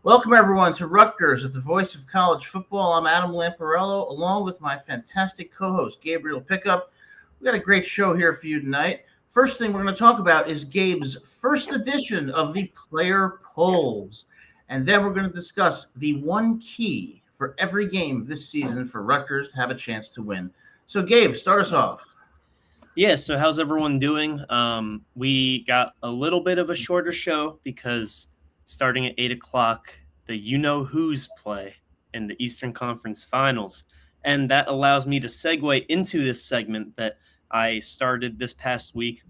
Welcome, everyone, to Rutgers at the Voice of College Football. I'm Adam Lamparello, along with my fantastic co-host, Gabriel Pickup. We got a great show here for you tonight. First thing we're going to talk about is Gabe's first edition of the player polls. And then we're going to discuss the one key for every game this season for Rutgers to have a chance to win. So, Gabe, start us off. Yeah, so how's everyone doing? We got a little bit of a shorter show because starting at 8 o'clock, the you-know-who's play in the Eastern Conference Finals. And that allows me to segue into this segment that I started this past week.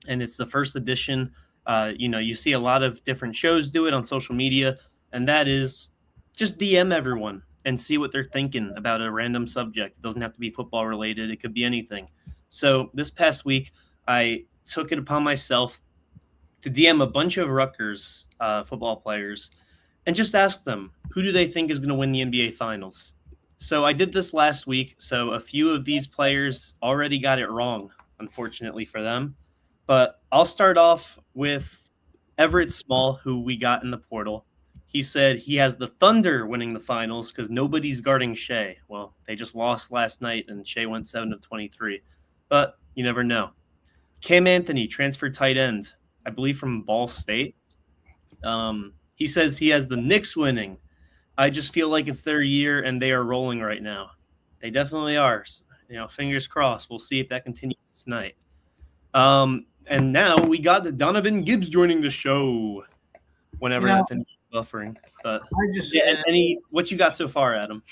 And it's the first edition. You see a lot of different shows do it on social media, and that is just DM everyone and see what they're thinking about a random subject. It doesn't have to be football related. It could be anything. So this past week, I took it upon myself to DM a bunch of Rutgers football players and just ask them, who do they think is going to win the NBA Finals? So I did this last week, so a few of these players already got it wrong, unfortunately for them. But I'll start off with Everett Small, who we got in the portal. He said he has the Thunder winning the Finals because nobody's guarding Shea. Well, they just lost last night, and Shea went 7 of 23. But you never know. Cam Anthony, transferred tight end, I believe from Ball State. He says he has the Knicks winning. I just feel like it's their year and they are rolling right now. They definitely are. Fingers crossed. We'll see if that continues tonight. And now we got Donovan Gibbs joining the show whenever I finish buffering. But what you got so far, Adam?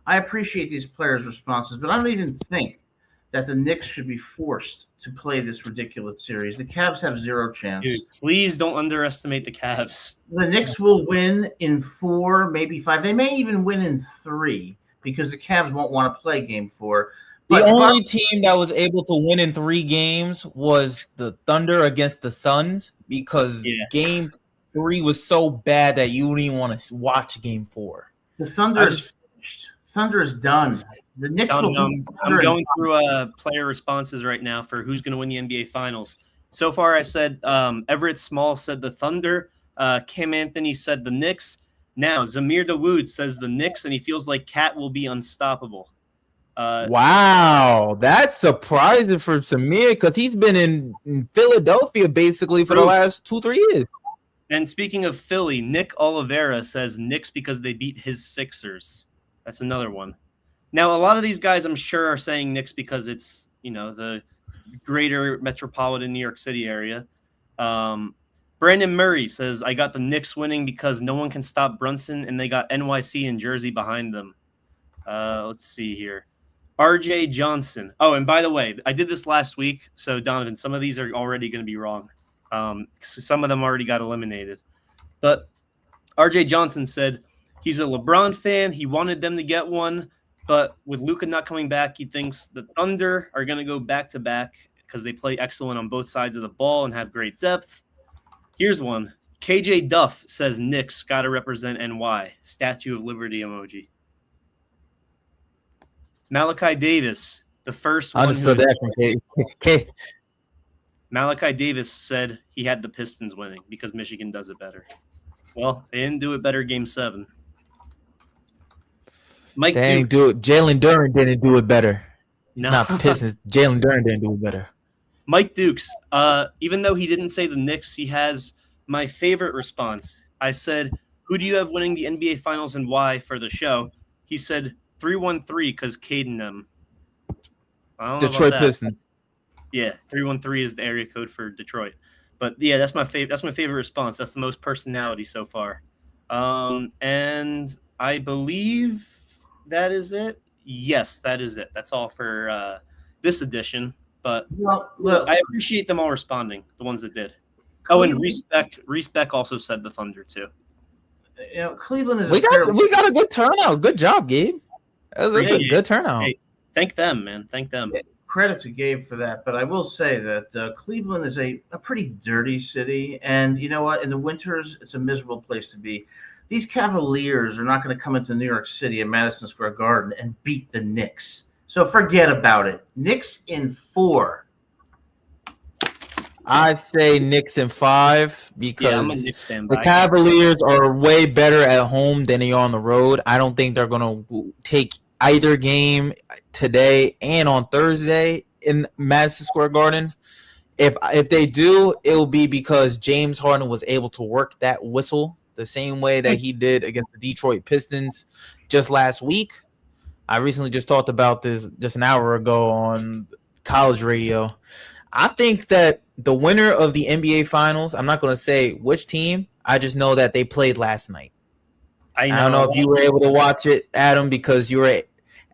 I appreciate these players' responses, but I don't even think that the Knicks should be forced to play this ridiculous series. The Cavs have zero chance. Dude, please don't underestimate the Cavs. The Knicks will win in 4, maybe 5. They may even win in 3 because the Cavs won't want to play game 4. But the only team that was able to win in 3 games was the Thunder against the Suns because game 3 was so bad that you wouldn't even want to watch game 4. The Thunder is finished. Thunder is done. The Knicks will I'm going through player responses right now for who's going to win the NBA Finals. So far, I said Everett Small said the Thunder. Cam Anthony said the Knicks. Now, Zamir Dawood says the Knicks, and he feels like Cat will be unstoppable. Wow, that's surprising for Samir because he's been in Philadelphia basically for the last 2-3 years. And speaking of Philly, Nick Oliveira says Knicks because they beat his Sixers. That's another one. Now, a lot of these guys, I'm sure, are saying Knicks because it's, the greater metropolitan New York City area. Brandon Murray says, I got the Knicks winning because no one can stop Brunson, and they got NYC and Jersey behind them. Let's see here. RJ Johnson. Oh, and by the way, I did this last week. So, Donovan, some of these are already going to be wrong. Some of them already got eliminated. But RJ Johnson said he's a LeBron fan. He wanted them to get one. But with Luka not coming back, he thinks the Thunder are going to go back-to-back because they play excellent on both sides of the ball and have great depth. Here's one. KJ Duff says Knicks got to represent NY. Statue of Liberty emoji. Malachi Davis, the first one. Understood that. Okay. Malachi Davis said he had the Pistons winning because Michigan does it better. Well, they didn't do it better game 7. Mike Dukes. Jalen Duren didn't do it better. No. Not the Pistons. Jalen Duren didn't do it better. Mike Dukes, even though he didn't say the Knicks, he has my favorite response. I said, who do you have winning the NBA Finals and why for the show? He said 313 because Caden them. Detroit Pistons. Yeah, 313 is the area code for Detroit. But yeah, that's my favorite response. That's the most personality so far. And I believe that is it. Yes, that is it. That's all for this edition. But look, I appreciate them all responding, the ones that did. Oh, and Rees-Beck also said the Thunder too. Cleveland is. We got a good turnout. Good job, Gabe. That's a good turnout. Hey, thank them, man. Thank them. Credit to Gabe for that, but I will say that Cleveland is a pretty dirty city, and you know what? In the winters, it's a miserable place to be. These Cavaliers are not going to come into New York City and Madison Square Garden and beat the Knicks. So forget about it. Knicks in 4. I say Knicks in 5 because I'm a Knicks fan, the Cavaliers are way better at home than they are on the road. I don't think they're going to take either game today and on Thursday in Madison Square Garden. If they do, it will be because James Harden was able to work that whistle the same way that he did against the Detroit Pistons just last week. I recently just talked about this just an hour ago on college radio. I think that the winner of the NBA Finals, I'm not going to say which team, I just know that they played last night. I don't know if you were able to watch it, Adam, because you were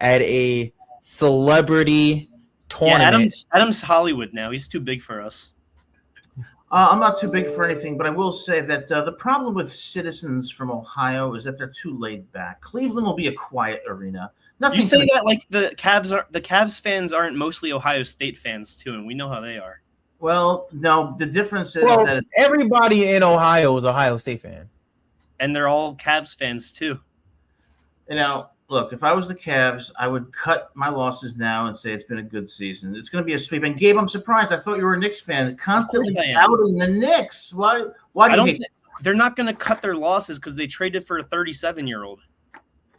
at a celebrity tournament. Yeah, Adam's Hollywood now. He's too big for us. I'm not too big for anything, but I will say that the problem with citizens from Ohio is that they're too laid back. Cleveland will be a quiet arena. You say that like the Cavs fans aren't mostly Ohio State fans too, and we know how they are. Well, no, the difference is that everybody in Ohio is Ohio State fan. And they're all Cavs fans too. Look, if I was the Cavs, I would cut my losses now and say it's been a good season. It's going to be a sweep. And Gabe, I'm surprised. I thought you were a Knicks fan. Constantly doubting the Knicks. Why do you hate that? They're not going to cut their losses because they traded for a 37-year-old.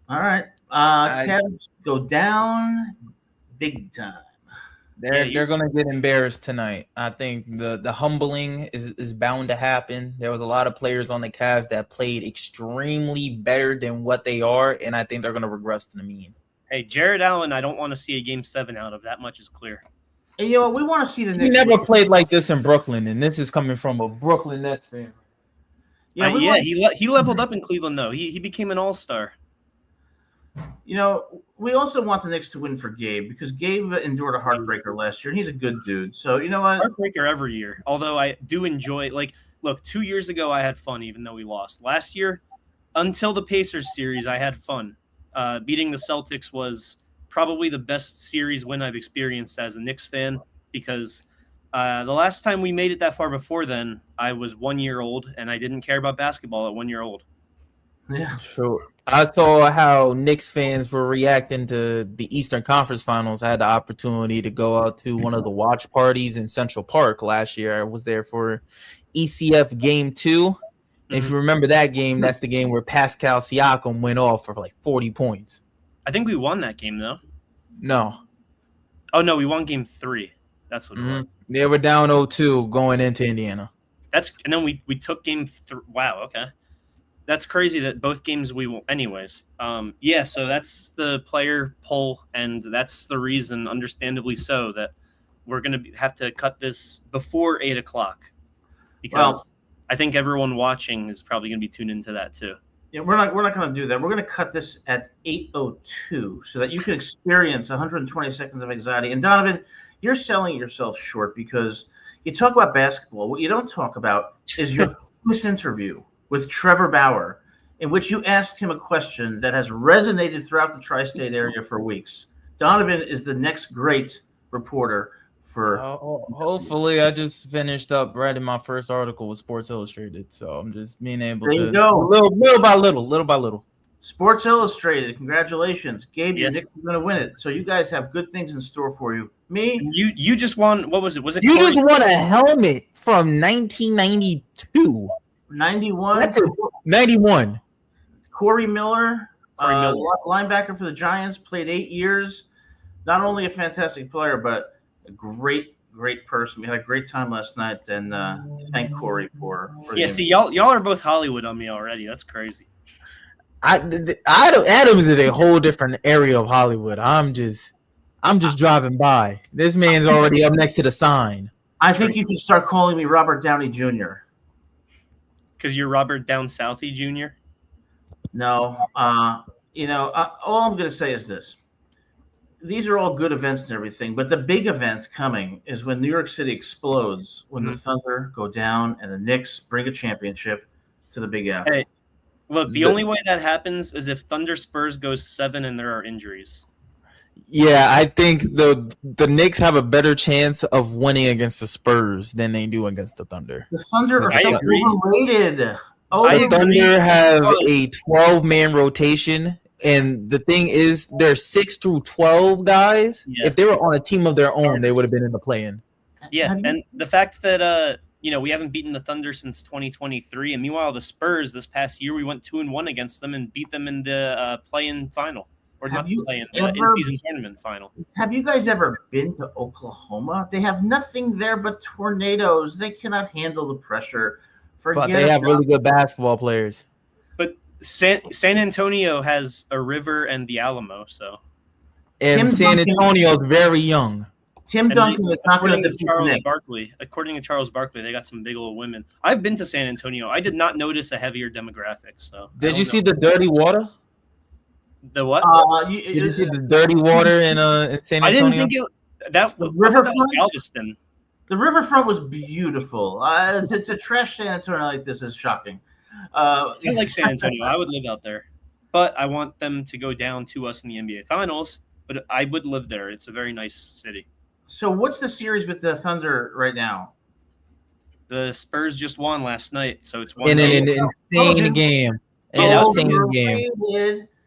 All right. Cavs go down big time. They're going to get embarrassed tonight. I think the humbling is bound to happen. There was a lot of players on the Cavs that played extremely better than what they are, and I think they're going to regress to the mean. Hey, Jared Allen, I don't want to see a Game 7 out of. That much is clear. And we want to see the Knicks. He never played like this in Brooklyn, and this is coming from a Brooklyn Nets fan. He leveled up in Cleveland, though. He became an all-star. We also want the Knicks to win for Gabe because Gabe endured a heartbreaker last year, and he's a good dude. So, you know what? Heartbreaker every year. Although I do enjoy, look, 2 years ago I had fun even though we lost. Last year, until the Pacers series, I had fun. Beating the Celtics was probably the best series win I've experienced as a Knicks fan because the last time we made it that far before then, I was 1 year old, and I didn't care about basketball at 1 year old. Yeah, sure. I saw how Knicks fans were reacting to the Eastern Conference Finals. I had the opportunity to go out to one of the watch parties in Central Park last year. I was there for ECF Game 2. Mm-hmm. If you remember that game, that's the game where Pascal Siakam went off for like 40 points. I think we won that game, though. No. Oh, no, we won Game 3. That's what it was. They were down 0-2 going into Indiana. And then we took Game 3. Wow, okay. That's crazy that both games we won. Anyways, so that's the player poll, and that's the reason, understandably so, that we're going to have to cut this before 8 o'clock because I think everyone watching is probably going to be tuned into that too. Yeah, we're not going to do that. We're going to cut this at 8:02 so that you can experience 120 seconds of anxiety. And Donovan, you're selling yourself short because you talk about basketball. What you don't talk about is your famous interview with Trevor Bauer, in which you asked him a question that has resonated throughout the tri-state area for weeks. Donovan is the next great reporter for. Hopefully, I just finished up writing my first article with Sports Illustrated, so I'm just being able to go. little by little. Sports Illustrated, congratulations, Gabe. Yes. Knicks are going to win it. So you guys have good things in store for you. Me, you just won. What was it? Was it? You just won a helmet from 1992. 91. That's 91. Corey Miller, linebacker for the Giants, played 8 years. Not only a fantastic player, but a great person. We had a great time last night, and thank Corey for see, y'all are both Hollywood on me already. That's crazy. Adam's in a whole different area of Hollywood. I'm just driving by. This man's already up next to the sign. I think you should start calling me Robert Downey Jr. Because you're Robert Down Southie Jr.? No. All I'm going to say is this. these are all good events and everything, but the big events coming is when New York City explodes, when the Thunder go down and the Knicks bring a championship to the Big Apple. Hey, look, the only way that happens is if Thunder Spurs goes 7 and there are injuries. Yeah, I think the Knicks have a better chance of winning against the Spurs than they do against the Thunder. The Thunder are I so agree. overrated. The Thunder have a 12-man rotation, and the thing is, they're 6 through 12 guys. Yeah. If they were on a team of their own, they would have been in the play-in. Yeah, and the fact that we haven't beaten the Thunder since 2023, and meanwhile the Spurs this past year we went 2-1 against them and beat them in the play-in final, or not the play-in, in-season tournament final. Have you guys ever been to Oklahoma? They have nothing there but tornadoes. They cannot handle the pressure. But they have really good basketball players. But San Antonio has a river and the Alamo, so. And San Antonio is very young. Tim Duncan is not going to defeat Charles Barkley. According to Charles Barkley, they got some big old women. I've been to San Antonio. I did not notice a heavier demographic. So. Did you see the dirty water? The what? Did you see the dirty water in San Antonio? I didn't think the riverfront. Galveston. The riverfront was beautiful. To trash San Antonio like this is shocking. I like San Antonio. I would live out there, but I want them to go down to us in the NBA Finals. But I would live there. It's a very nice city. So what's the series with the Thunder right now? The Spurs just won last night, so it's 1-0. In an insane game.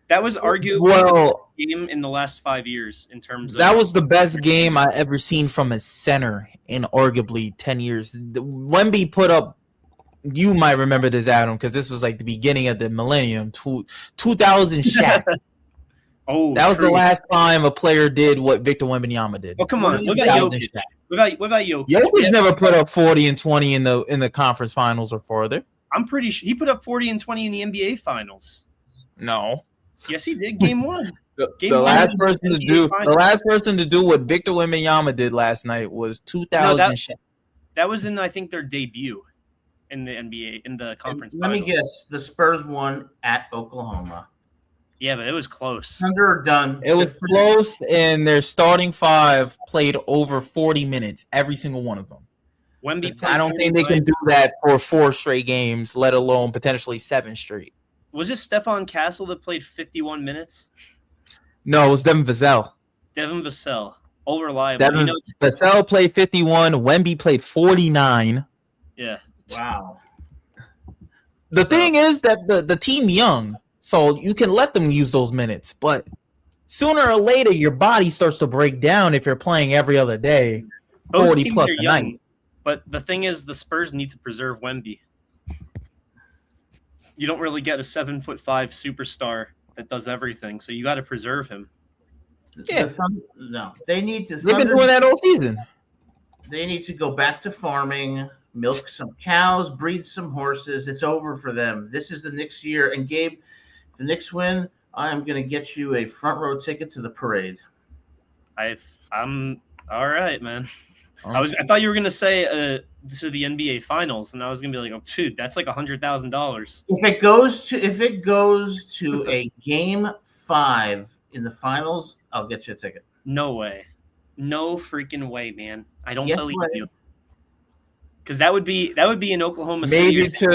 That was arguably the best game in the last 5 years in terms of. That was the best game I ever seen from a center in arguably 10 years. Wemby put up, you might remember this, Adam, because this was like the beginning of the millennium, 2000 Shaq. That was the last time a player did what Victor Wembanyama did. Oh, come on. What about Jokic? What about Jokic? Jokic never put up 40 and 20 in the conference finals or further. I'm pretty sure he put up 40 and 20 in the NBA finals. No. Yes, he did. Game 1. The last person to do what Victor Wembanyama did last night was 2000 Shaq. That was in, I think, their debut in the NBA, in the conference finals. Let me guess. The Spurs won at Oklahoma. Yeah, but it was close. Thunder done. It was close, and their starting 5 played over 40 minutes, every single one of them. Wemby I don't think they can do that for 4 straight games, let alone potentially 7 straight. Was it Stephon Castle that played 51 minutes? No, it was Devin Vassell. Devin Vassell. All reliable. Devin Vassell played 51. Wemby played 49. Yeah. Wow. The thing is that the team young, so you can let them use those minutes, but sooner or later your body starts to break down if you're playing every other day, 40 plus a night. But the thing is, the Spurs need to preserve Wemby. You don't really get a 7'5" superstar that does everything, so you got to preserve him. Yeah. No, they need to. They've been doing that all season. They need to go back to farming, milk some cows, breed some horses. It's over for them. This is the Knicks' year. And Gabe, if the Knicks win, I am going to get you a front row ticket to the parade. I'm all right, man. I thought you were gonna say this is the NBA Finals, and I was gonna be like, oh, shoot, that's like $100,000. If it goes to a Game 5 in the finals, I'll get you a ticket. No way, no freaking way, man. I don't believe you. Because that would be in Oklahoma City. Maybe to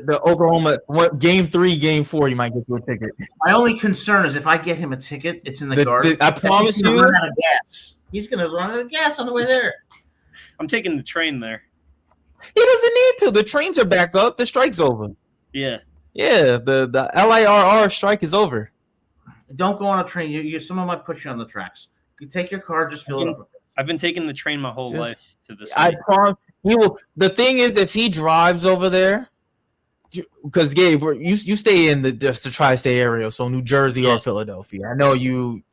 the Oklahoma Game 3, Game 4, you might get you a ticket. My only concern is if I get him a ticket, it's in the garden. I promise you, run out of gas. He's gonna run out of gas on the way there. I'm taking the train there. He doesn't need to. The trains are back up. The strike's over. Yeah. Yeah, the LIRR strike is over. Don't go on a train. Someone might put you on the tracks. You take your car, just fill it up. I've been taking the train my whole life to this. I promise he will. The thing is, if he drives over there, because Gabe, you stay in the tri-state area, so New Jersey or Philadelphia. I know you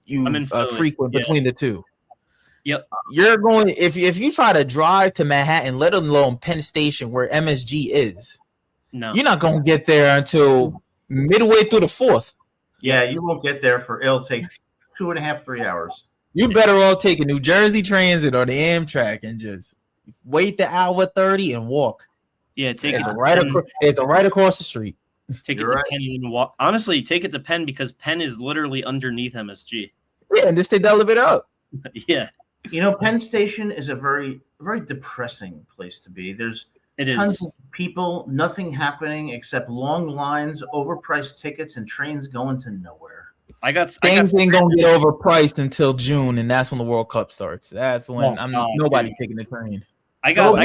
frequent between the two. Yep. You're going if you try to drive to Manhattan, let alone Penn Station, where MSG is. No, you're not going to get there until midway through the 4th. Yeah, you won't get there it'll take 2.5, 3 hours. You better all take a New Jersey Transit or the Amtrak and just wait the hour 30 and walk. Yeah, it's right across the street. Take it to Penn and walk. Honestly, take it to Penn because Penn is literally underneath MSG. Yeah, and just take the elevator up. Yeah. You know, Penn Station is a very, very depressing place to be. There's tons of people, nothing happening except long lines, overpriced tickets, and trains going to nowhere. Things ain't gonna get overpriced until June, and that's when the World Cup starts. That's when nobody taking the train. I got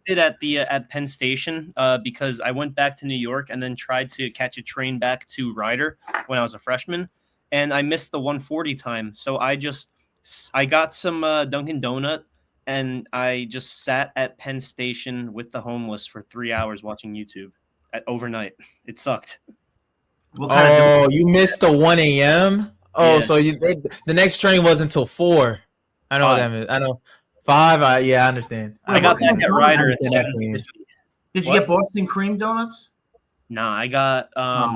stranded at Penn Station because I went back to New York and then tried to catch a train back to Ryder when I was a freshman, and I missed the 1:40 time. So I got some Dunkin' Donut, and I just sat at Penn Station with the homeless for 3 hours watching YouTube overnight. It sucked. You missed the 1 a.m.? Oh, yeah. So the next train wasn't until 4. I know what that means. I know. 5, I understand. I got back at Ryder. Did you get Boston cream donuts? No, I got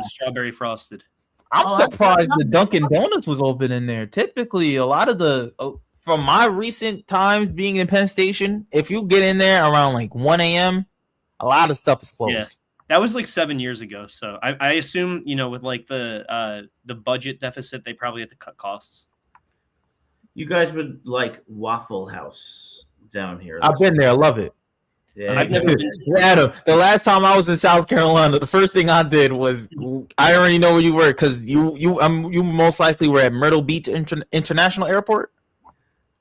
strawberry frosted. I'm surprised the Dunkin' Donuts was open in there. Typically, a lot of from my recent times being in Penn Station, if you get in there around like 1 a.m., a lot of stuff is closed. Yeah. That was like 7 years ago. So I assume, with like the budget deficit, they probably had to cut costs. You guys would like Waffle House down here. I've been there. I love it. Yeah. I've never been Adam, the last time I was in South Carolina, the first thing I did was I already know where you were because you most likely were at Myrtle Beach International Airport.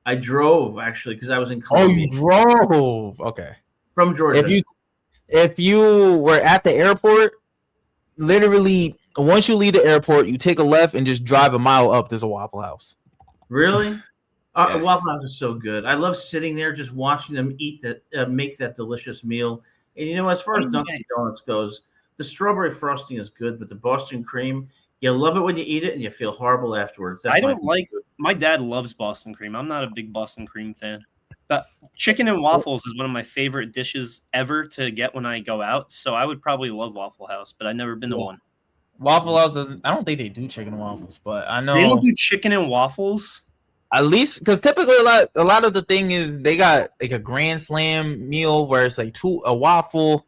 I drove actually because I was in Columbia. Oh, you drove? Okay. From Georgia. If you were at the airport, literally once you leave the airport, you take a left and just drive a mile up. There's a Waffle House. Really? Yes. Waffle House is so good. I love sitting there just watching them eat that, make that delicious meal. And as far as Dunkin' Donuts goes, the strawberry frosting is good, but the Boston cream, you love it when you eat it, and you feel horrible afterwards. My dad loves Boston cream. I'm not a big Boston cream fan. But chicken and waffles is one of my favorite dishes ever to get when I go out. So I would probably love Waffle House, but I've never been to one. Waffle House doesn't. I don't think they do chicken and waffles, but I know they don't do chicken and waffles. At least because typically a lot of the thing is they got like a Grand Slam meal where it's like a waffle,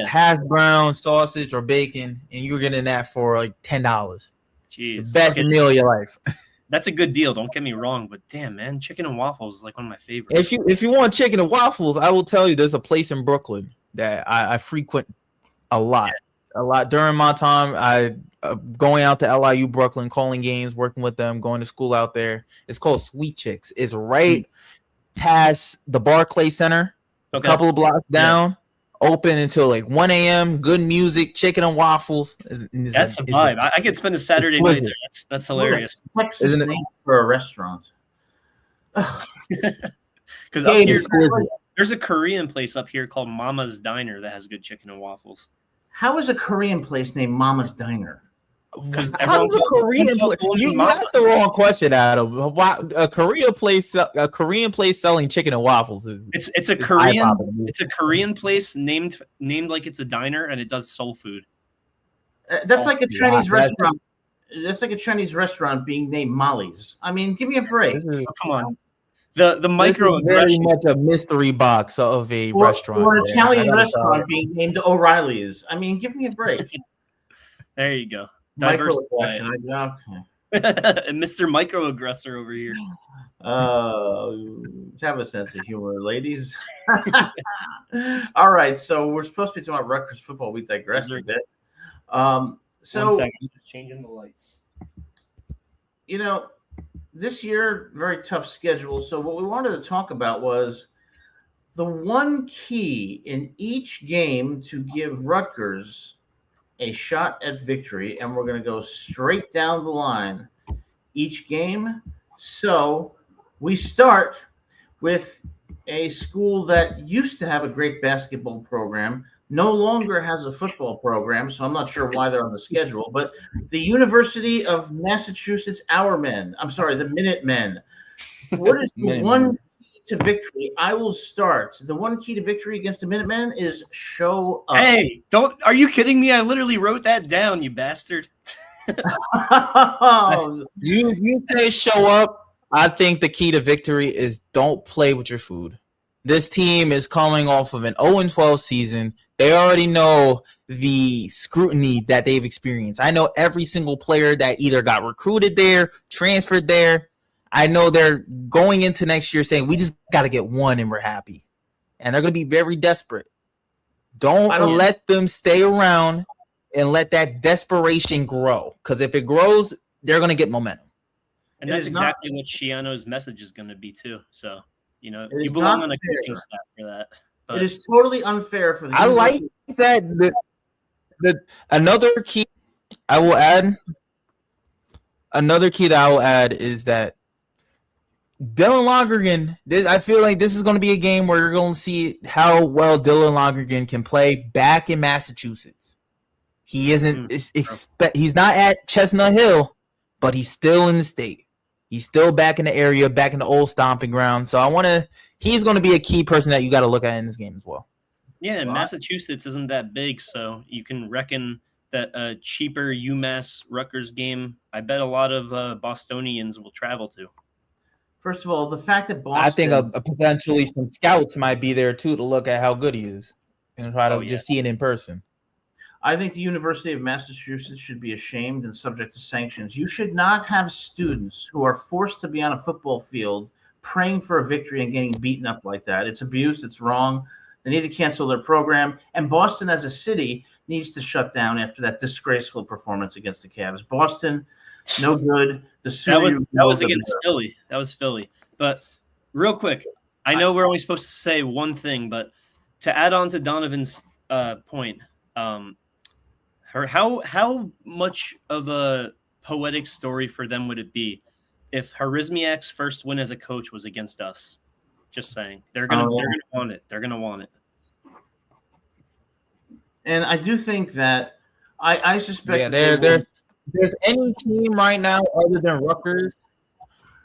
hash brown, sausage, or bacon, and you're getting that for like $10. Jeez, the best meal of your life. That's a good deal. Don't get me wrong, but damn, man, chicken and waffles is like one of my favorites. If you want chicken and waffles, I will tell you there's a place in Brooklyn that I frequent a lot. A lot during my time. Going out to LIU Brooklyn, calling games, working with them, going to school out there. It's called Sweet Chicks. It's right past the Barclay Center, a couple of blocks down. Open until like 1 a.m. Good music, chicken and waffles. That's a vibe. I could spend a Saturday night there. That's hilarious. Texas name for a restaurant. Because up here, there's a Korean place up here called Mama's Diner that has good chicken and waffles. How is a Korean place named Mama's Diner? How's a Korean place? You asked the wrong question, Adam. A Korean place selling chicken and waffles it's a Korean place named like it's a diner and it does soul food. That's like a Chinese restaurant. That's like a Chinese restaurant being named Molly's. I mean, give me a break. Come on. The microaggression. Very much a mystery box of a restaurant. Or an Italian restaurant being named O'Reilly's. I mean, give me a break. There you go. Microaggression. Mr. Microaggressor over here. Have a sense of humor, ladies. All right, so we're supposed to be talking about Rutgers football. We digressed a bit. So 1 second, just changing the lights. This year, very tough schedule. So what we wanted to talk about was the one key in each game to give Rutgers a shot at victory, and we're going to go straight down the line each game. So we start with a school that used to have a great basketball program, no longer has a football program, so I'm not sure why they're on the schedule, but the University of Massachusetts the Minutemen. What is the one key to victory? I will start. The one key to victory against the Minutemen is show up. Hey, are you kidding me? I literally wrote that down, you bastard. You say show up. I think the key to victory is don't play with your food. This team is coming off of an 0-12 season. They already know the scrutiny that they've experienced. I know every single player that either got recruited there, transferred there. I know they're going into next year saying, we just got to get one and we're happy. And they're going to be very desperate. Don't let them stay around and let that desperation grow. Because if it grows, they're going to get momentum. And that's exactly what Shiano's message is going to be, too. So, you know, you belong on a coaching staff for that. But it is totally unfair for the I like that. Another key I will add is that Dylan Lonergan, I feel like this is going to be a game where you're going to see how well Dylan Lonergan can play back in Massachusetts. He isn't. He's not at Chestnut Hill, but he's still in the state. He's still back in the area, back in the old stomping ground. So he's going to be a key person that you got to look at in this game as well. Yeah, and Massachusetts isn't that big, so you can reckon that a cheaper UMass Rutgers game, I bet a lot of Bostonians will travel to. First of all, the fact that Boston... I think potentially some scouts might be there, too, to look at how good he is and try to just see it in person. I think the University of Massachusetts should be ashamed and subject to sanctions. You should not have students who are forced to be on a football field praying for a victory and getting beaten up like that. It's abuse. It's wrong. They need to cancel their program. And Boston as a city needs to shut down after that disgraceful performance against the Cavs. Boston, no good. That was against Philly. That was Philly. But real quick, I know we're only supposed to say one thing, but to add on to Donovan's point, how much of a poetic story for them would it be if Harizmiak's first win as a coach was against us? Just saying. They're gonna want it. They're gonna want it. And I do think that I suspect there's any team right now other than Rutgers.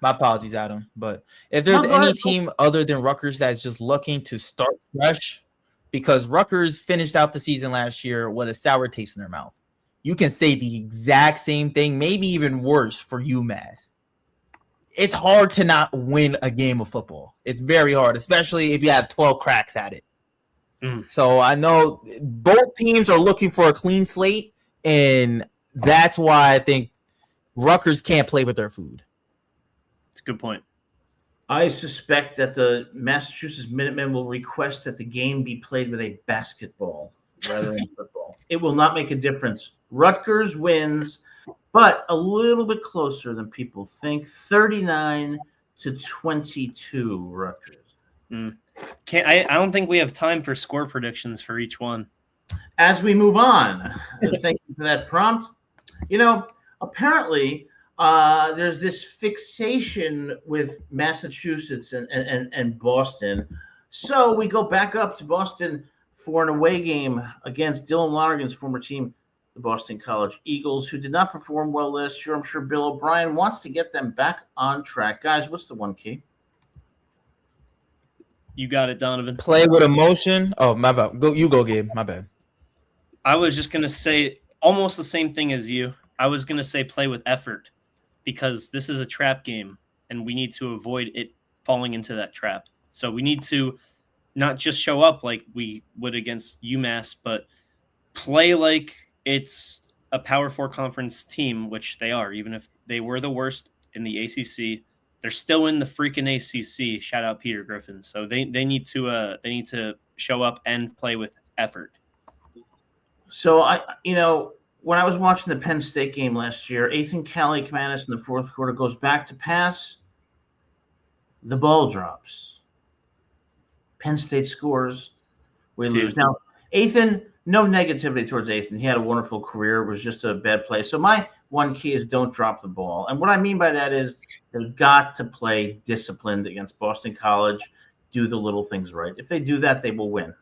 My apologies, Adam. But if there's any team other than Rutgers that's just looking to start fresh, because Rutgers finished out the season last year with a sour taste in their mouth. You can say the exact same thing, maybe even worse for UMass. It's hard to not win a game of football. It's very hard, especially if you have 12 cracks at it. So I know both teams are looking for a clean slate, and that's why I think Rutgers can't play with their food. It's a good point. I suspect that the Massachusetts Minutemen will request that the game be played with a basketball rather than football. It will not make a difference. Rutgers wins, but a little bit closer than people think. 39-22, Rutgers. I don't think we have time for score predictions for each one. As we move on, thank you for that prompt. You know, apparently there's this fixation with Massachusetts and Boston. So we go back up to Boston for an away game against Dylan Lonergan's former team, the Boston College Eagles, who did not perform well last year. I'm sure Bill O'Brien wants to get them back on track. Guys, what's the one key? You got it, Donovan. Play with emotion. Oh, my bad. You go, Gabe. My bad. I was just going to say almost the same thing as you. I was going to say play with effort because this is a trap game and we need to avoid it falling into that trap. So we need to not just show up like we would against UMass, but play like it's a Power 4 conference team, which they are. Even if they were the worst in the ACC, they're still in the freaking ACC. Shout out Peter Griffin. So they need to show up and play with effort. So when I was watching the Penn State game last year, Ethan Kaliakmanis in the fourth quarter goes back to pass. The ball drops. Penn State scores. We lose. Now, Ethan, no negativity towards Ethan. He had a wonderful career. It was just a bad play. So my one key is don't drop the ball. And what I mean by that is they've got to play disciplined against Boston College, do the little things right. If they do that, they will win.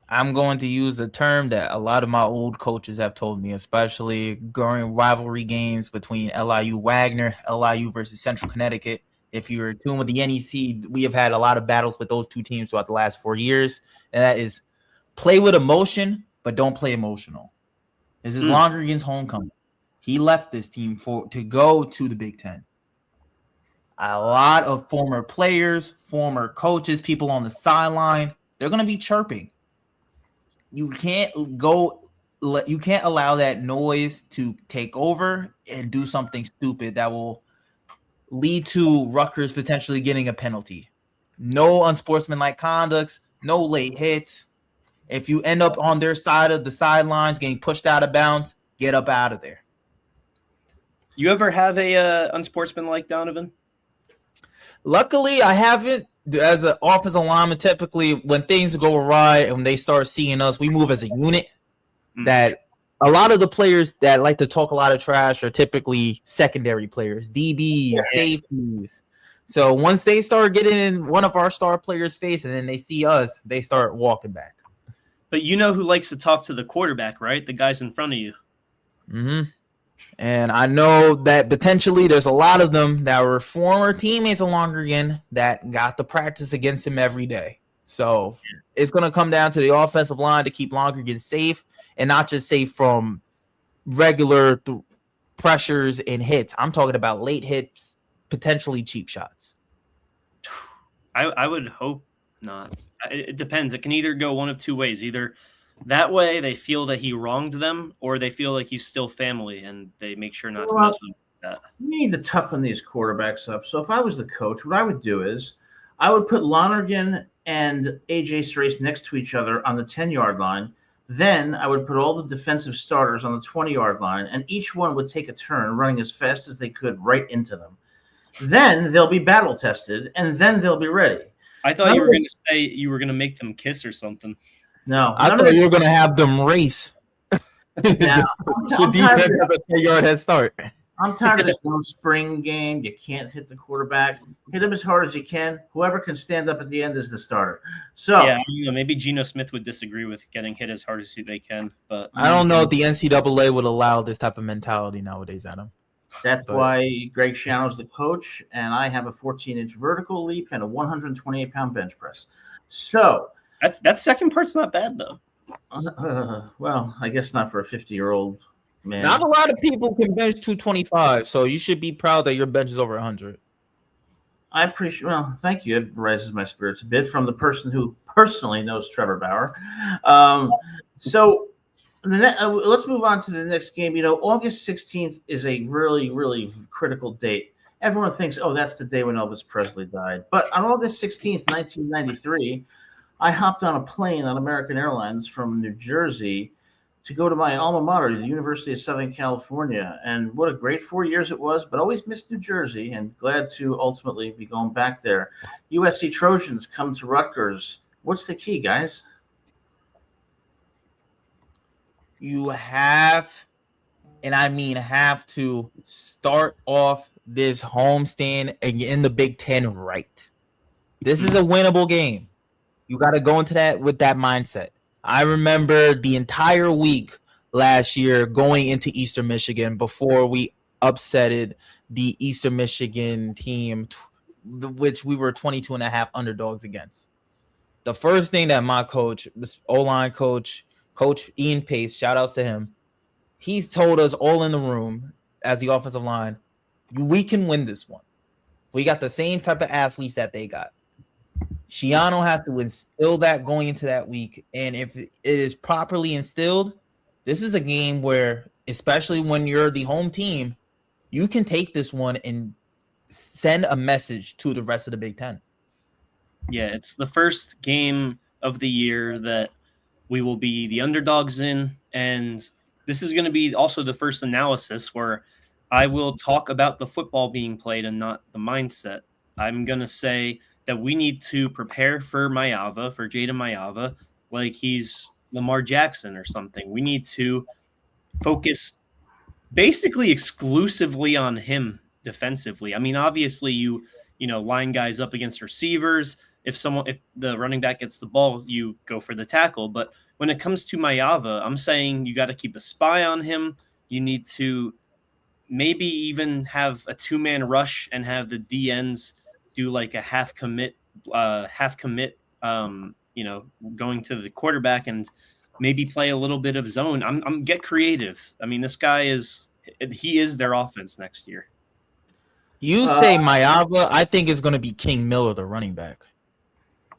I'm going to use a term that a lot of my old coaches have told me, especially during rivalry games between LIU Wagner, LIU versus Central Connecticut. If you're tuned with the NEC, we have had a lot of battles with those two teams throughout the last 4 years. And that is play with emotion, but don't play emotional. This is Lonergan's homecoming. He left this team to go to the Big Ten. A lot of former players, former coaches, people on the sideline They're going to be chirping. You can't allow that noise to take over and do something stupid that will lead to Rutgers potentially getting a penalty. No unsportsmanlike conducts, no late hits. If you end up on their side of the sidelines getting pushed out of bounds, get up out of there. You ever have a unsportsmanlike, Donovan? Luckily, I haven't. As an offensive lineman, typically when things go awry and when they start seeing us, we move as a unit. That a lot of the players that like to talk a lot of trash are typically secondary players, DBs, safeties. So once they start getting in one of our star players' face and then they see us, they start walking back. But you know who likes to talk to the quarterback, right? The guys in front of you. Mm-hmm. And I know that potentially there's a lot of them that were former teammates of Lonergan that got to practice against him every day. So it's going to come down to the offensive line to keep Lonergan safe and not just safe from regular pressures and hits. I'm talking about late hits, potentially cheap shots. I would hope not. It depends. It can either go one of two ways. Either that way they feel that he wronged them, or they feel like he's still family and they make sure not to mess with that. You need to toughen these quarterbacks up. So if I was the coach, what I would do is I would put Lonergan and AJ Serace next to each other on the 10-yard line. Then I would put all the defensive starters on the 20-yard line, and each one would take a turn running as fast as they could right into them. Then they'll be battle tested, and then they'll be ready. I thought you were going to say you were going to make them kiss or something. No. I thought you were going to have them race. Yeah, the defense has a 10-yard head start. I'm tired of this no spring game. You can't hit the quarterback. Hit him as hard as you can. Whoever can stand up at the end is the starter. So yeah, maybe Geno Smith would disagree with getting hit as hard as they can. But I don't know if the NCAA would allow this type of mentality nowadays, Adam. That's why Greg Schiano's the coach, and I have a 14-inch vertical leap and a 128-pound bench press. So that second part's not bad, though. Well, I guess not for a 50-year-old man. Not a lot of people can bench 225, so you should be proud that your bench is over 100. I appreciate. Well, thank you. It raises my spirits a bit from the person who personally knows Trevor Bauer. So let's move on to the next game. August 16th is a really, really critical date. Everyone thinks, oh, that's the day when Elvis Presley died. But on August 16th, 1993, I hopped on a plane on American Airlines from New Jersey to go to my alma mater, the University of Southern California. And what a great 4 years it was, but always missed New Jersey and glad to ultimately be going back there. USC Trojans come to Rutgers. What's the key, guys? You have, and I mean have to, start off this homestand in the Big Ten right. This is a winnable game. You got to go into that with that mindset. I remember the entire week last year going into Eastern Michigan before we upsetted the Eastern Michigan team, which we were 22.5 underdogs against. The first thing that my coach, O-line coach Ian Pace, shout outs to him, he's told us all in the room as the offensive line, we can win this one. We got the same type of athletes that they got. Schiano has to instill that going into that week. And if it is properly instilled, this is a game where, especially when you're the home team, you can take this one and send a message to the rest of the Big Ten. Yeah, it's the first game of the year that we will be the underdogs in. And this is going to be also the first analysis where I will talk about the football being played and not the mindset. I'm going to say that we need to prepare for Jaden Mayava, like he's Lamar Jackson or something. We need to focus basically exclusively on him defensively. I mean, obviously you line guys up against receivers. If the running back gets the ball, you go for the tackle. But when it comes to Mayava, I'm saying you got to keep a spy on him. You need to maybe even have a two-man rush and have the DNs do like a half commit, going to the quarterback and maybe play a little bit of zone. I'm get creative. I mean, this guy is their offense next year. You say Mayava, I think it's going to be King Miller, the running back.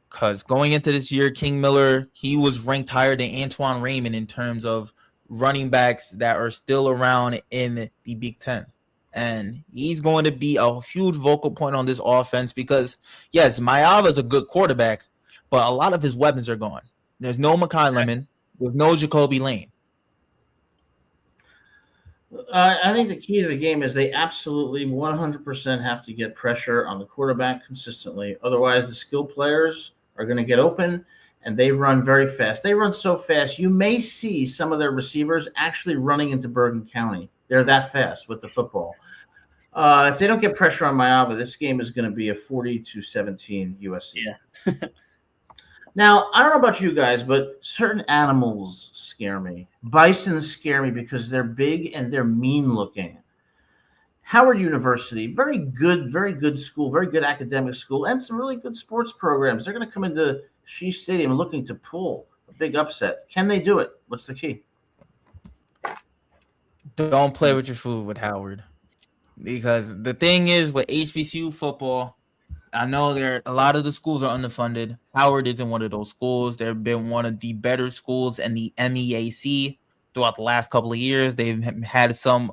Because going into this year, King Miller, he was ranked higher than Antoine Raymond in terms of running backs that are still around in the Big Ten. And he's going to be a huge vocal point on this offense because, yes, Mayava is a good quarterback, but a lot of his weapons are gone. There's no Makai Lemon. There's no Jacoby Lane. I think the key to the game is they absolutely 100% have to get pressure on the quarterback consistently. Otherwise, the skill players are going to get open, and they run very fast. They run so fast, you may see some of their receivers actually running into Bergen County. They're that fast with the football. If they don't get pressure on Mayava, this game is going to be a 40-17 USC. Yeah. Now, I don't know about you guys, but certain animals scare me. Bisons scare me because they're big and they're mean looking. Howard University, very good school, very good academic school, and some really good sports programs. They're going to come into Shea Stadium looking to pull a big upset. Can they do it? What's the key? Don't play with your food with Howard. Because the thing is with HBCU football, I know a lot of the schools are underfunded. Howard isn't one of those schools. They've been one of the better schools in the MEAC throughout the last couple of years. They've had some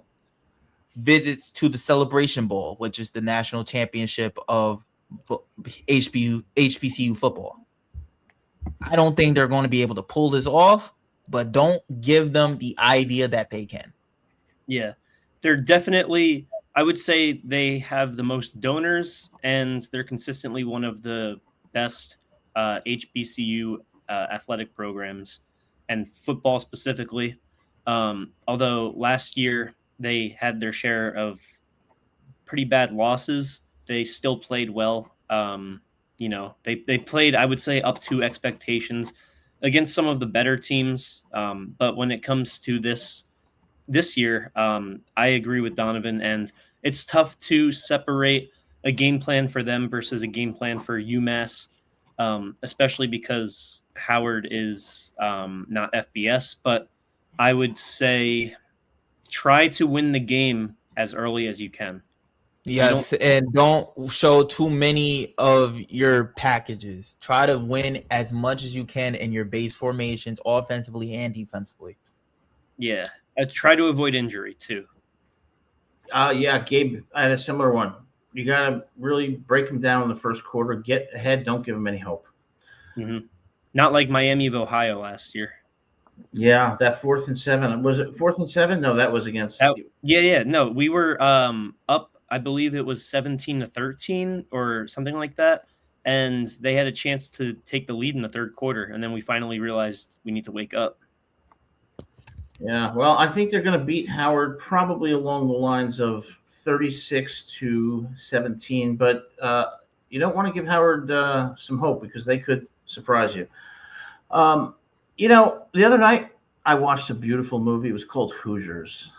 visits to the Celebration Bowl, which is the national championship of HBCU football. I don't think they're going to be able to pull this off, but don't give them the idea that they can. Yeah, they're definitely, I would say they have the most donors, and they're consistently one of the best HBCU athletic programs, and football specifically. Although last year they had their share of pretty bad losses, they still played well. They played, I would say, up to expectations against some of the better teams. But when it comes to this year, I agree with Donovan, and it's tough to separate a game plan for them versus a game plan for UMass, especially because Howard is not FBS. But I would say try to win the game as early as you can. Yes, and don't show too many of your packages. Try to win as much as you can in your base formations, offensively and defensively. Yeah, try to avoid injury too. Yeah, Gabe, I had a similar one. You got to really break them down in the first quarter, get ahead, don't give them any hope. Mm-hmm. Not like Miami of Ohio last year. Yeah, that 4th and 7. Was it 4th and 7? No, that was against. No, we were up. I believe it was 17-13 or something like that, and they had a chance to take the lead in the third quarter, and then we finally realized we need to wake up. Yeah, well, I think they're going to beat Howard probably along the lines of 36-17, but you don't want to give Howard some hope because they could surprise you. The other night I watched a beautiful movie. It was called Hoosiers.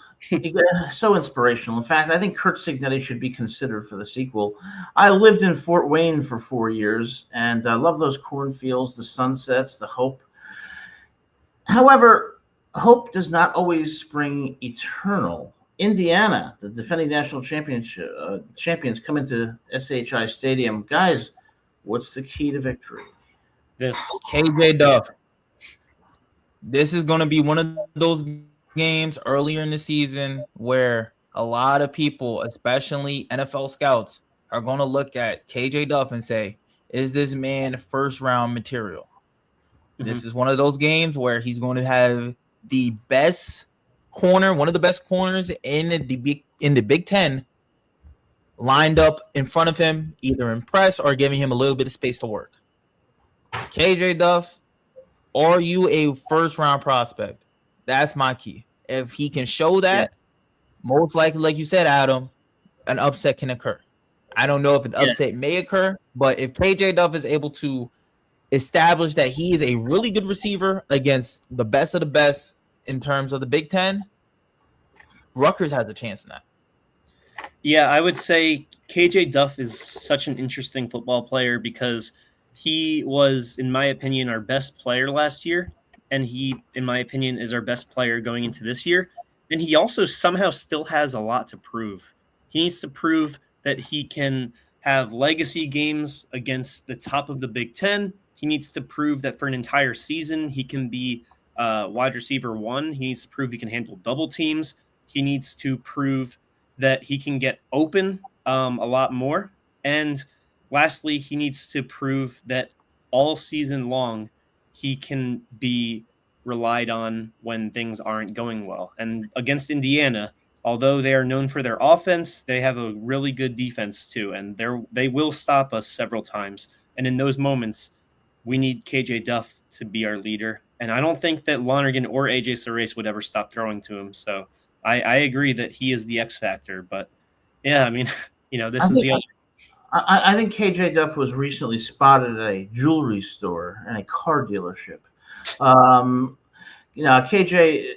So inspirational. In fact, I think Kurt Signetti should be considered for the sequel. I lived in Fort Wayne for 4 years, and I love those cornfields, the sunsets, the hope. However, hope does not always spring eternal. Indiana, the defending national champions, come into SHI Stadium. Guys, what's the key to victory? This KJ Duff. This is going to be one of those games earlier in the season where a lot of people, especially NFL scouts, are going to look at KJ Duff and say, is this man first round material? Mm-hmm. This is one of those games where he's going to have the best corner, one of the best corners in the Big Ten lined up in front of him, either in press or giving him a little bit of space to work. KJ Duff, are you a first round prospect? That's my key. If he can show that, most likely, like you said, Adam, an upset can occur. I don't know if an upset may occur, but if KJ Duff is able to establish that he is a really good receiver against the best of the best in terms of the Big Ten, Rutgers has a chance in that. Yeah, I would say KJ Duff is such an interesting football player because he was, in my opinion, our best player last year. And he, in my opinion, is our best player going into this year. And he also somehow still has a lot to prove. He needs to prove that he can have legacy games against the top of the Big Ten He needs to prove that for an entire season he can be wide receiver 1. He needs to prove he can handle double teams. He needs to prove that he can get open a lot more. And lastly, he needs to prove that all season long he can be relied on when things aren't going well. And against Indiana, although they are known for their offense, they have a really good defense too, and they will stop us several times. And in those moments, we need KJ Duff to be our leader. And I don't think that Lonergan or AJ Sarace would ever stop throwing to him. So I agree that he is the X factor. But yeah, I mean, this is the other. I think KJ Duff was recently spotted at a jewelry store and a car dealership. KJ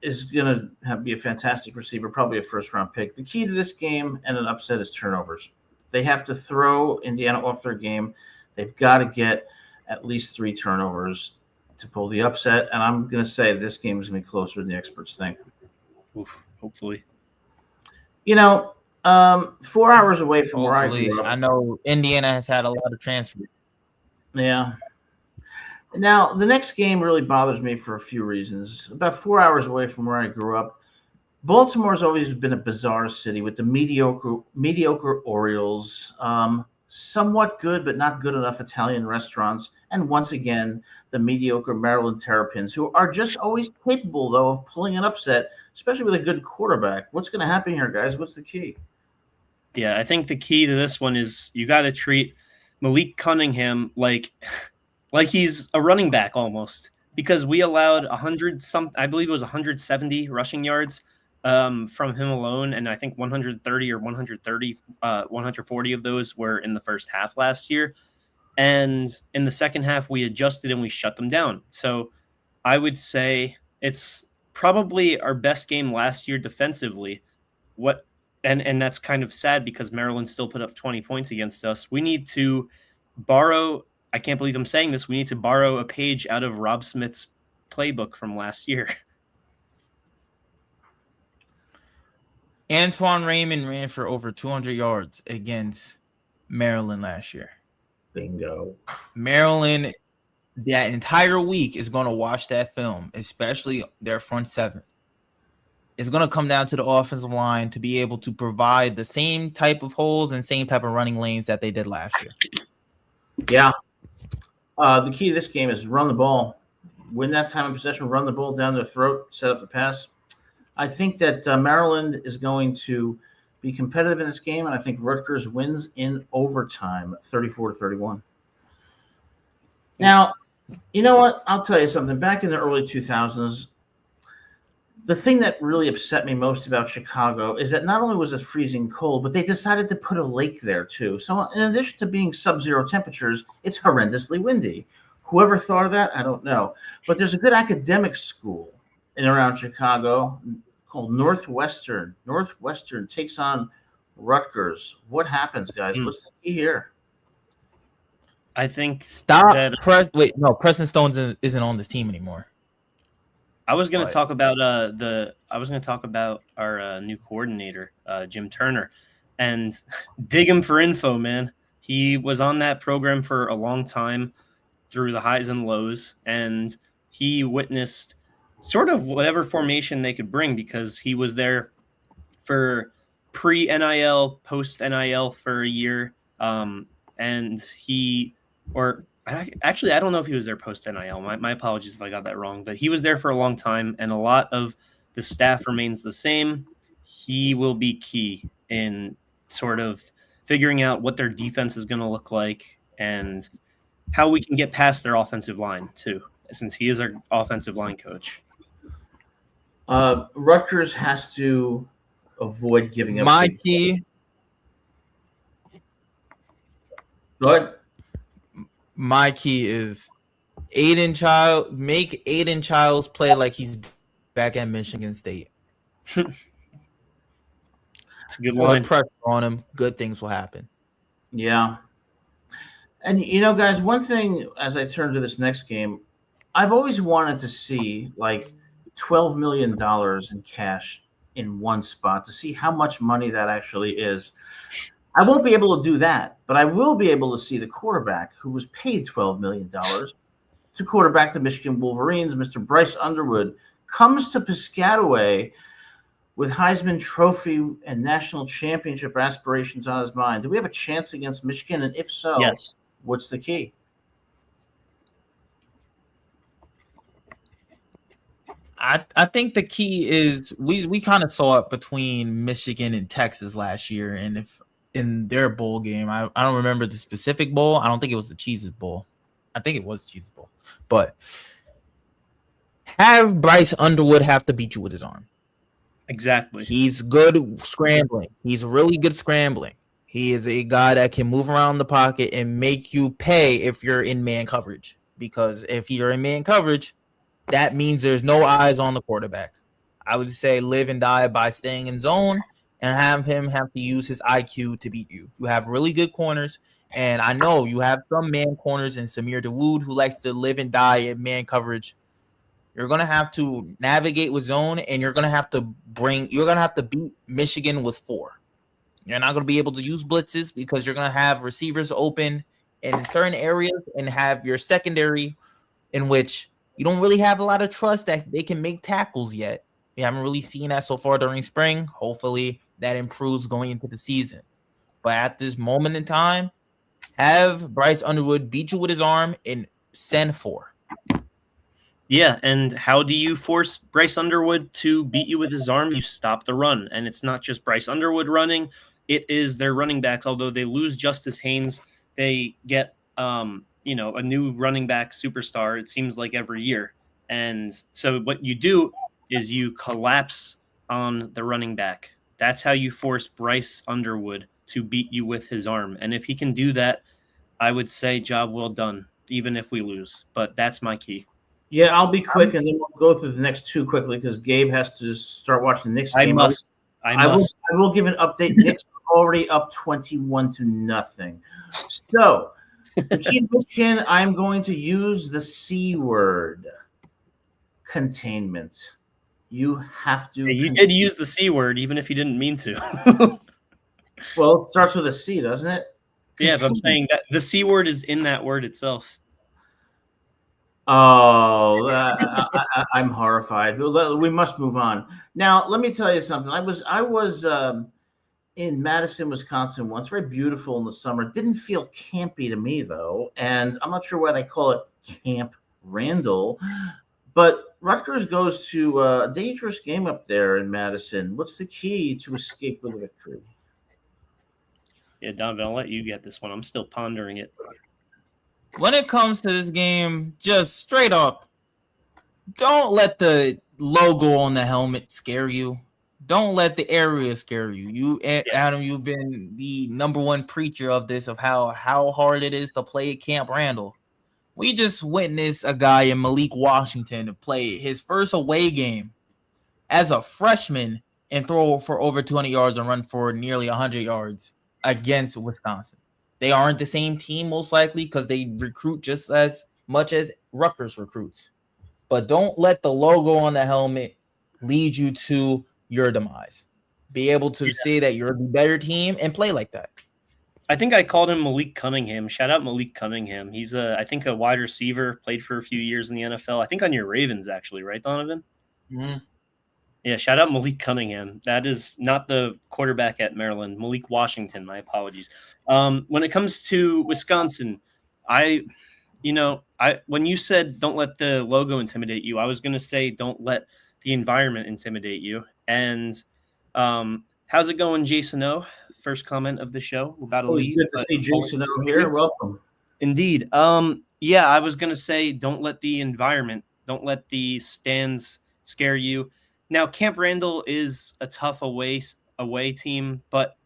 is going to be a fantastic receiver, probably a first-round pick. The key to this game and an upset is turnovers. They have to throw Indiana off their game. They've got to get at least 3 turnovers to pull the upset, and I'm going to say this game is going to be closer than the experts think. Oof, hopefully. 4 hours away from where I grew up. I know Indiana has had a lot of transfers. Yeah. Now, the next game really bothers me for a few reasons. About 4 hours away from where I grew up, Baltimore's always been a bizarre city with the mediocre Orioles, somewhat good but not good enough Italian restaurants, and once again, the mediocre Maryland Terrapins, who are just always capable, though, of pulling an upset, especially with a good quarterback. What's going to happen here, guys? What's the key? Yeah, I think the key to this one is you got to treat Malik Cunningham like he's a running back almost, because we allowed 170 rushing yards from him alone, and I think 140 of those were in the first half last year. And in the second half, we adjusted and we shut them down. So I would say it's probably our best game last year defensively. And that's kind of sad because Maryland still put up 20 points against us. We need to borrow. I can't believe I'm saying this. We need to borrow a page out of Rob Smith's playbook from last year. Antoine Raymond ran for over 200 yards against Maryland last year. Bingo. Maryland, that entire week, is going to watch that film, especially their front seven. It's going to come down to the offensive line to be able to provide the same type of holes and same type of running lanes that they did last year. Yeah. The key to this game is run the ball. Win that time of possession, run the ball down their throat, set up the pass. I think that Maryland is going to be competitive in this game, and I think Rutgers wins in overtime, 34-31. Now, you know what? I'll tell you something. Back in the early 2000s, the thing that really upset me most about Chicago is that not only was it freezing cold, but they decided to put a lake there too. So in addition to being sub-zero temperatures, it's horrendously windy. Whoever thought of that, I don't know. But there's a good academic school in around Chicago called Northwestern. Northwestern takes on Rutgers. What happens, guys? What's the key here? I think Preston Stones isn't on this team anymore. I was going to talk about our new coordinator, Jim Turner, and dig him for info, man. He was on that program for a long time through the highs and lows, and he witnessed sort of whatever formation they could bring because he was there for pre-NIL, post-NIL for a year, and actually, I don't know if he was there post-NIL. My apologies if I got that wrong. But he was there for a long time, and a lot of the staff remains the same. He will be key in sort of figuring out what their defense is going to look like and how we can get past their offensive line, too, since he is our offensive line coach. Rutgers has to avoid giving up. My key. Go ahead. My key is make Aiden Childs play like he's back at Michigan State. It's a good line. Put pressure on him. Good things will happen. Yeah. And, guys, one thing as I turn to this next game, I've always wanted to see like $12 million in cash in one spot to see how much money that actually is. I won't be able to do that, but I will be able to see the quarterback who was paid $12 million to quarterback the Michigan Wolverines, Mr. Bryce Underwood, comes to Piscataway with Heisman Trophy and national championship aspirations on his mind. Do we have a chance against Michigan? And if so, Yes. what's the key? I think the key is we kind of saw it between Michigan and Texas last year, and if in their bowl game, I don't remember the specific bowl. I don't think it was the Cheeses Bowl. I think it was Cheeses Bowl, but have Bryce Underwood have to beat you with his arm. Exactly. He's good scrambling. He's really good scrambling. He is a guy that can move around the pocket and make you pay if you're in man coverage. Because if you're in man coverage, that means there's no eyes on the quarterback. I would say live and die by staying in zone and have him have to use his IQ to beat you. You have really good corners, and I know you have some man corners in Samir DeWood who likes to live and die in man coverage. You're gonna have to navigate with zone, and you're gonna have to beat Michigan with 4. You're not gonna be able to use blitzes because you're gonna have receivers open in certain areas and have your secondary in which you don't really have a lot of trust that they can make tackles yet. We haven't really seen that so far during spring. Hopefully that improves going into the season. But at this moment in time, have Bryce Underwood beat you with his arm and send 4. Yeah, and how do you force Bryce Underwood to beat you with his arm? You stop the run, and it's not just Bryce Underwood running. It is their running backs. Although they lose Justice Haynes, they get a new running back superstar, it seems like every year. And so what you do is you collapse on the running back. That's how you force Bryce Underwood to beat you with his arm. And if he can do that, I would say job well done, even if we lose. But that's my key. Yeah, I'll be quick, and then we'll go through the next 2 quickly because Gabe has to start watching the Knicks game. I will give an update. Knicks are already up 21-0. So, the key in Michigan, I'm going to use the C word. Containment. You have to. You did use the C word, even if you didn't mean to. Well, it starts with a C, doesn't it? Yeah, but I'm saying that the C word is in that word itself. Oh, I'm horrified. We must move on. Now, let me tell you something. I was in Madison, Wisconsin once. Very beautiful in the summer. Didn't feel campy to me, though. And I'm not sure why they call it Camp Randall. But Rutgers goes to a dangerous game up there in Madison. What's the key to escape with a victory? Yeah, Donovan, I'll let you get this one. I'm still pondering it. When it comes to this game, just straight up, don't let the logo on the helmet scare you. Don't let the area scare you. Adam, you've been the number one preacher of this, of how hard it is to play at Camp Randall. We just witnessed a guy in Malik Washington to play his first away game as a freshman and throw for over 200 yards and run for nearly 100 yards against Wisconsin. They aren't the same team, most likely, because they recruit just as much as Rutgers recruits. But don't let the logo on the helmet lead you to your demise. Be able to say that you're the better team and play like that. I think I called him Malik Cunningham. Shout out Malik Cunningham. He's I think a wide receiver, played for a few years in the NFL. I think on your Ravens, actually, right, Donovan? Mm-hmm. Yeah, shout out Malik Cunningham. That is not the quarterback at Maryland. Malik Washington, my apologies. When it comes to Wisconsin, when you said don't let the logo intimidate you, I was going to say don't let the environment intimidate you. And how's it going, Jason O? First comment of the show. About to leave. Good to see Jason O here. Welcome. Indeed. I was going to say don't let the environment, don't let the stands scare you. Now, Camp Randall is a tough away team, but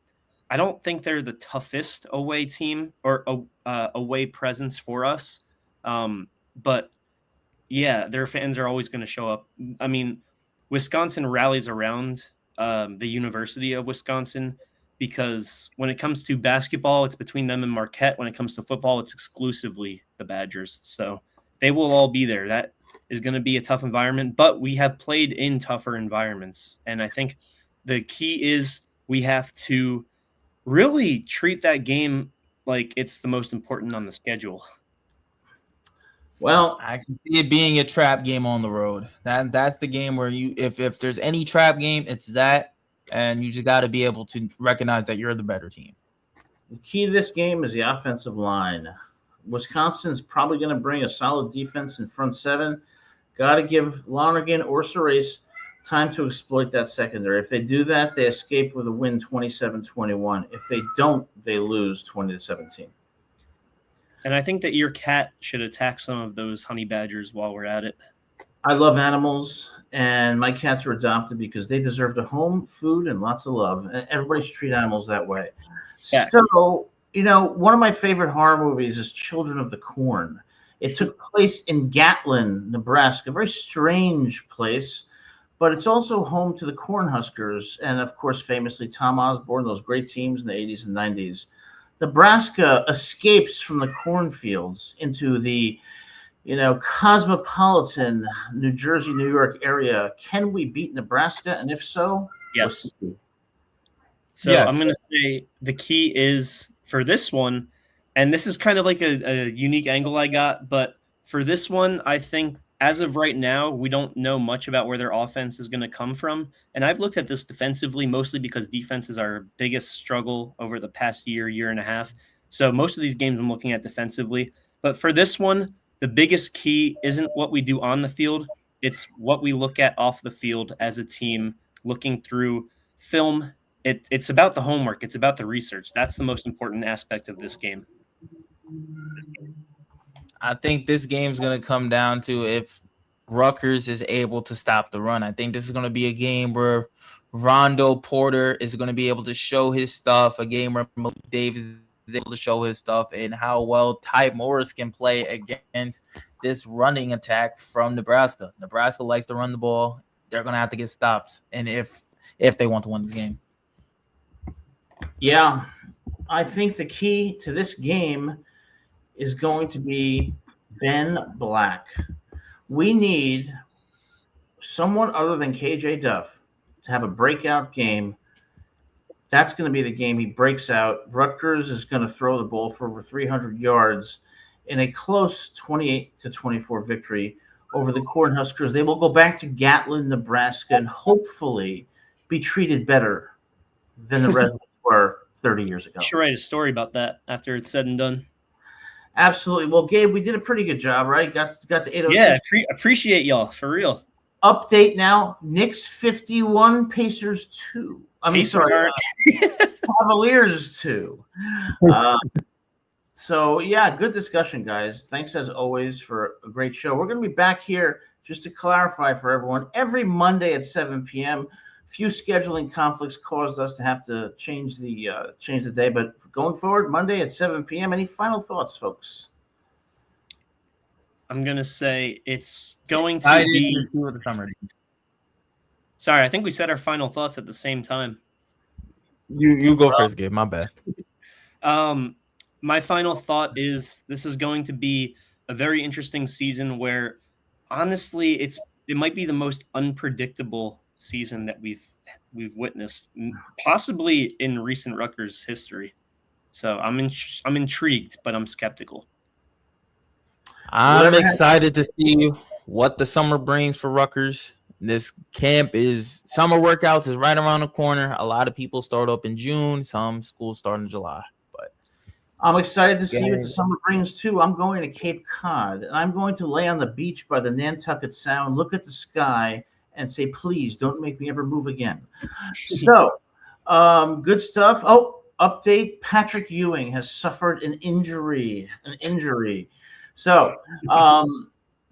I don't think they're the toughest away team or away presence for us. But yeah, their fans are always going to show up. I mean, Wisconsin rallies around the University of Wisconsin because when it comes to basketball, it's between them and Marquette. When it comes to football, it's exclusively the Badgers. So they will all be there. That is going to be a tough environment, but we have played in tougher environments. And I think the key is we have to really treat that game like it's the most important on the schedule. Well, I can see it being a trap game on the road. That's the game where if there's any trap game, it's that, and you just got to be able to recognize that you're the better team. the key to this game is the offensive line. Wisconsin's probably going to bring a solid defense in front seven. Got to give Lonergan or Cerise time to exploit that secondary. If they do that, they escape with a win 27-21. If they don't, they lose 20-17. And I think that your cat should attack some of those honey badgers while we're at it. I love animals, and my cats are adopted because they deserve a home, food, and lots of love. And everybody should treat animals that way. Yeah. So, one of my favorite horror movies is Children of the Corn. It took place in Gatlin, Nebraska, a very strange place, but it's also home to the Cornhuskers and, of course, famously Tom Osborne, those great teams in the 80s and 90s. Nebraska escapes from the cornfields into the, cosmopolitan New Jersey, New York area. Can we beat Nebraska? And if so, yes. So yes. I'm going to say the key is for this one, and this is kind of like a unique angle I got, but for this one, I think as of right now, we don't know much about where their offense is going to come from. And I've looked at this defensively, mostly because defense is our biggest struggle over the past year and a half. So most of these games I'm looking at defensively. But for this one, the biggest key isn't what we do on the field. It's what we look at off the field as a team, looking through film. It's about the homework. It's about the research. That's the most important aspect of this game. I think this game's going to come down to if Rutgers is able to stop the run. I think this is going to be a game where Rondo Porter is going to be able to show his stuff, a game where Malik Davis is able to show his stuff, and how well Ty Morris can play against this running attack from Nebraska. Nebraska likes to run the ball. They're going to have to get stops, and if they want to win this game. Yeah, I think the key to this game is going to be Ben Black. We need someone other than KJ Duff to have a breakout game. That's going to be the game he breaks out. Rutgers is going to throw the ball for over 300 yards in a close 28-24 victory over the Cornhuskers. They will go back to Gatlin, Nebraska, and hopefully be treated better than the residents were 30 years ago. You should write a story about that after it's said and done. Absolutely. Well, Gabe, we did a pretty good job, right? Got to 806. Yeah, appreciate y'all, for real. Update now. Knicks 51, Pacers 2. Cavaliers 2. So, yeah, good discussion, guys. Thanks, as always, for a great show. We're going to be back here, just to clarify for everyone, every Monday at 7 p.m. Few scheduling conflicts caused us to have to change the day, but going forward, Monday at 7 p.m. Any final thoughts, folks? I'm going to say it's going to be the summer. Sorry, I think we said our final thoughts at the same time. You go first, Gabe. My bad. My final thought is this is going to be a very interesting season where, honestly, it might be the most unpredictable season that we've witnessed, possibly in recent Rutgers history. So I'm intrigued, but I'm skeptical. I'm excited to see what the summer brings for Rutgers. This summer workouts is right around the corner. A lot of people start up in June. Some schools start in July. But I'm excited to see what the summer brings too. I'm going to Cape Cod, and I'm going to lay on the beach by the Nantucket Sound, look at the sky, and say, please don't make me ever move again. So, good stuff. Oh, update. Patrick Ewing has suffered an injury. So,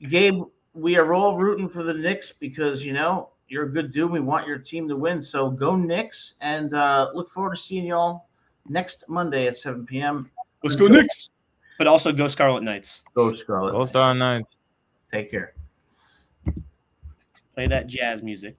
Gabe, we are all rooting for the Knicks because, you're a good dude. We want your team to win. So go Knicks, and look forward to seeing y'all next Monday at 7 p.m. Let's go Knicks. But also go Scarlet Knights. Go Scarlet. Go Star Knights. Take care. Play that jazz music.